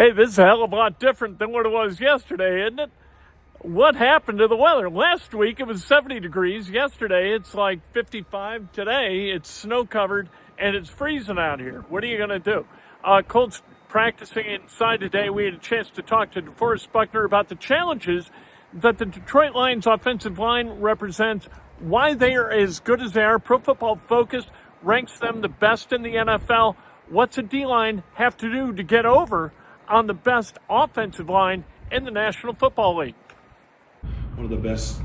Hey, this is a hell of a lot different than what it was yesterday, isn't it? What happened to the weather? Last week it was 70 degrees. Yesterday it's like 55. Today it's snow covered and it's freezing out here. What are you going to do? Colts practicing inside today. We had a chance to talk to DeForest Buckner about the challenges that the Detroit Lions offensive line represents, why they are as good as they are. Pro Football Focus ranks them the best in the NFL. What's a D-line have to do to get over on the best offensive line in the National Football League? One of the best,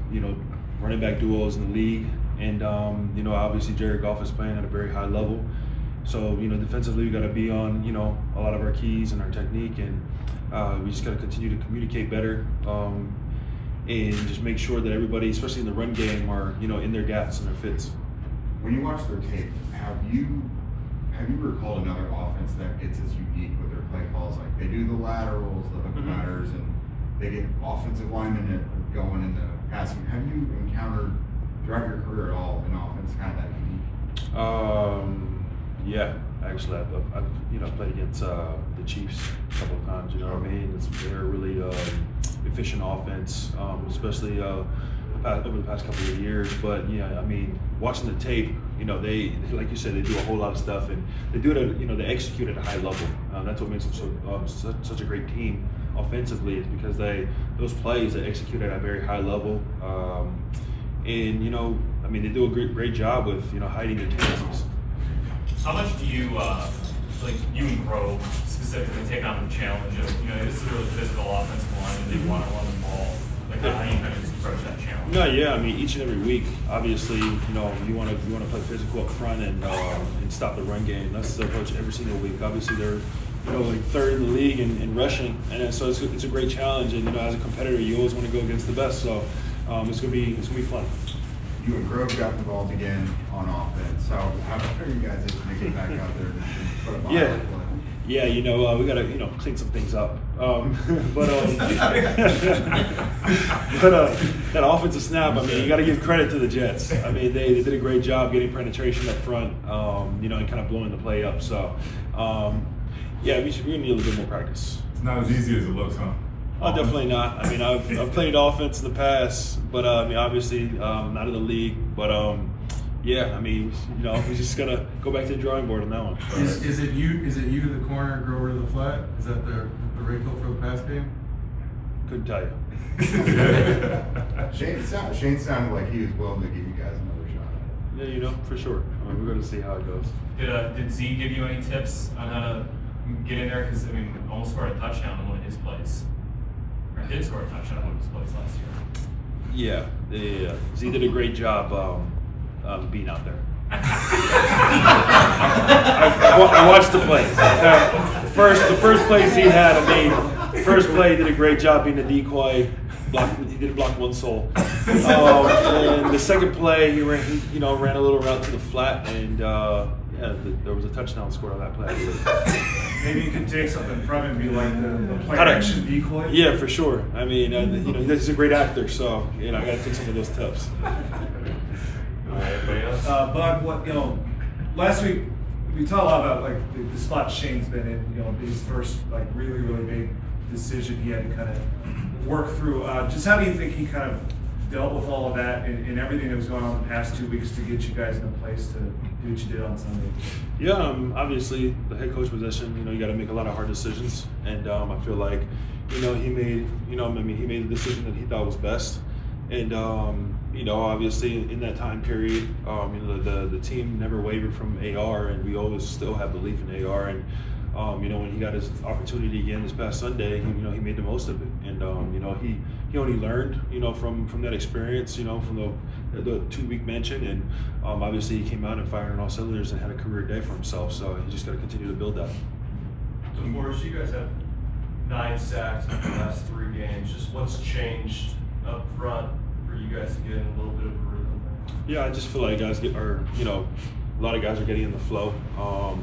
running back duos in the league. And, obviously Jared Goff is playing at a very high level. So, defensively we got to be on, a lot of our keys and our technique. And we just got to continue to communicate better and just make sure that everybody, especially in the run game, are, in their gaps and their fits. When you watch their tape, have you recalled another offense that gets as unique with their play calls? Like they do the laterals, the hook matters, and they get offensive linemen that are going in the passing. Have you encountered throughout your career at all an offense kind of that unique? Yeah, actually, I've played against the Chiefs a couple of times. You know what I mean? They're a really efficient offense, especially over the past couple of years. But yeah, watching the tape, they like you said, they do a whole lot of stuff, and they do it. They execute at a high level. That's what makes them such a great team offensively, is because those plays they execute at a very high level. And they do a great job with hiding their tendencies. How much do you, you and Grove specifically, take on the challenge of, this is a really physical offensive line and they want to run the ball? Like, how do you kind of just approach that challenge? No, yeah, each and every week, obviously, you want to play physical up front and stop the run game. That's the approach every single week. Obviously, they're third in the league in rushing, and so it's a great challenge. And as a competitor, you always want to go against the best. So it's gonna be fun. You and Grove got involved again on offense. So how are you guys able to get back out there and put a ball on the play? Yeah, we gotta clean some things up. But that offensive snap, you gotta give credit to the Jets. They did a great job getting penetration up front, and kind of blowing the play up. So yeah, we're gonna need a little bit more practice. It's not as easy as it looks, huh? Oh, definitely not. I've played offense in the past, but obviously not in the league. But yeah, we're just gonna go back to the drawing board on that one. Is it you, the corner, Grover to the flat? Is that the wrinkle for the pass game? Couldn't tell you. Shane sounded like he was willing to give you guys another shot. Yeah, for sure. We're going to see how it goes. Did Z give you any tips on how to get in there? Because almost scored a touchdown on one of his plays. Or did score a touchdown on one of his plays last year. Yeah. Z did a great job being out there. I watched the play. The first play Z had, first play he did a great job being a decoy. He did block one soul. And the second play he ran a little route to the flat, and there was a touchdown scored on that play. Maybe you can take something from it and be like the play action decoy. Yeah, for sure. He's a great actor, so I got to take some of those tips. Bud, last week we talked a lot about the spot Shane's been in. His first really big decision he had to kind of work through. Just how do you think he kind of dealt with all of that and everything that was going on the past 2 weeks to get you guys in a place to do what you did on Sunday? Yeah, obviously the head coach position, you got to make a lot of hard decisions, and I feel like, he made, he made the decision that he thought was best, and obviously in that time period, the team never wavered from AR, and we always still have belief in AR, and when he got his opportunity again this past Sunday, he made the most of it, and he only learned from that experience, from the 2 week mention, and obviously he came out and fired on all cylinders and had a career day for himself. So he just got to continue to build that. So Forrest, you guys have 9 sacks in the last 3 games. Just what's changed up front for you guys to get in a little bit of a rhythm there? Yeah, I just feel like a lot of guys are getting in the flow of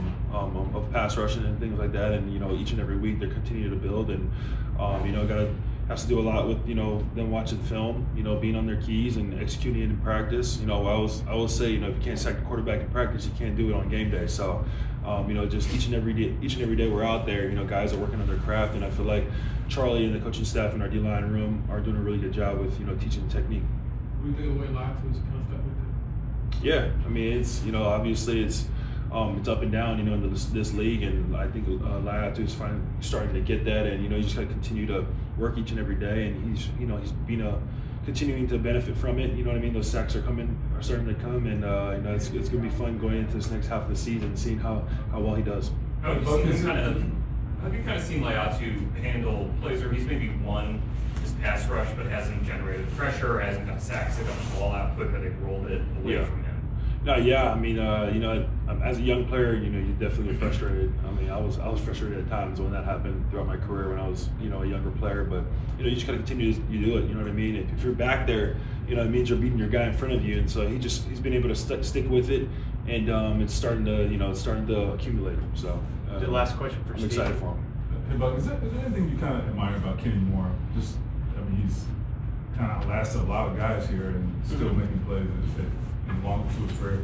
pass rushing and things like that, and each and every week they're continuing to build, and has to do a lot with them watching film, being on their keys and executing it in practice. I always say, if you can't sack the quarterback in practice, you can't do it on game day. So just each and every day we're out there. Guys are working on their craft, and I feel like Charlie and the coaching staff in our D-line room are doing a really good job with teaching the technique. What do you think the way Latu is kind of stuck with it? Yeah, I mean it's obviously it's up and down in this league, and I think Latu is finally starting to get that, and you just got to continue to work each and every day, and he's continuing to benefit from it. You know what I mean? Those sacks are starting to come, and it's going to be fun going into this next half of the season, seeing how well he does. Have you kind of seen Laiatu handle plays where he's maybe won his pass rush but hasn't generated pressure, hasn't got sacks, they got the ball output, but they've rolled it away from him? No, yeah. I mean, as a young player, you definitely get frustrated. I mean, I was frustrated at times when that happened throughout my career when I was, a younger player. But you just gotta continue to do it. You know what I mean? If you're back there, it means you're beating your guy in front of you. And so he's been able to stick with it, and it's starting to accumulate. So the last question for I'm Steve. excited for him. Hey, Buck, is there anything you kind of admire about Kenny Moore? He's kind of outlasted a lot of guys here and still making plays and long to his career.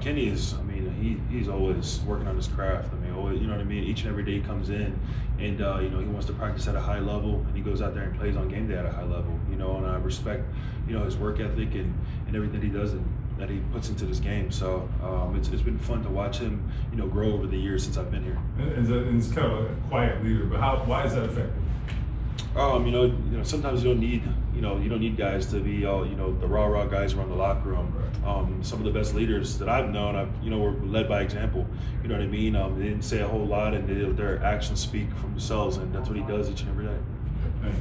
Kenny is. I mean, he's always working on his craft. I mean, always, you know what I mean. Each and every day he comes in, and he wants to practice at a high level, and he goes out there and plays on game day at a high level. And I respect his work ethic and everything he does and that he puts into this game. So it's been fun to watch him grow over the years since I've been here. And it's kind of a quiet leader, but why is that effective? Sometimes you don't need guys to be all the rah guys around the locker room. Some of the best leaders that I've known, were led by example. You know what I mean? They didn't say a whole lot, and their actions speak for themselves, and that's what he does each and every day. Thanks.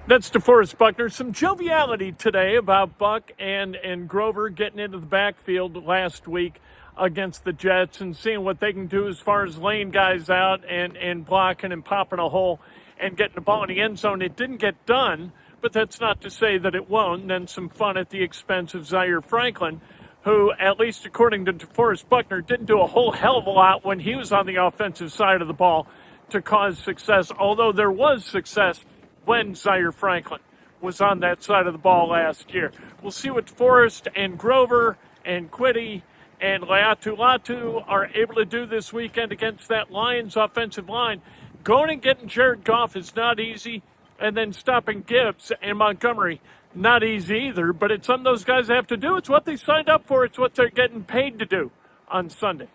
That's DeForest Buckner. Some joviality today about Buck and Grover getting into the backfield last week against the Jets and seeing what they can do as far as laying guys out and blocking and popping a hole and getting the ball in the end zone. It didn't get done, but that's not to say that it won't. And then some fun at the expense of Zaire Franklin, who, at least according to DeForest Buckner, didn't do a whole hell of a lot when he was on the offensive side of the ball to cause success, although there was success when Zaire Franklin was on that side of the ball last year. We'll see what DeForest and Grover and Quiddy and Latu are able to do this weekend against that Lions offensive line. Going and getting Jared Goff is not easy, and then stopping Gibbs and Montgomery, not easy either, but it's something those guys have to do. It's what they signed up for. It's what they're getting paid to do on Sunday.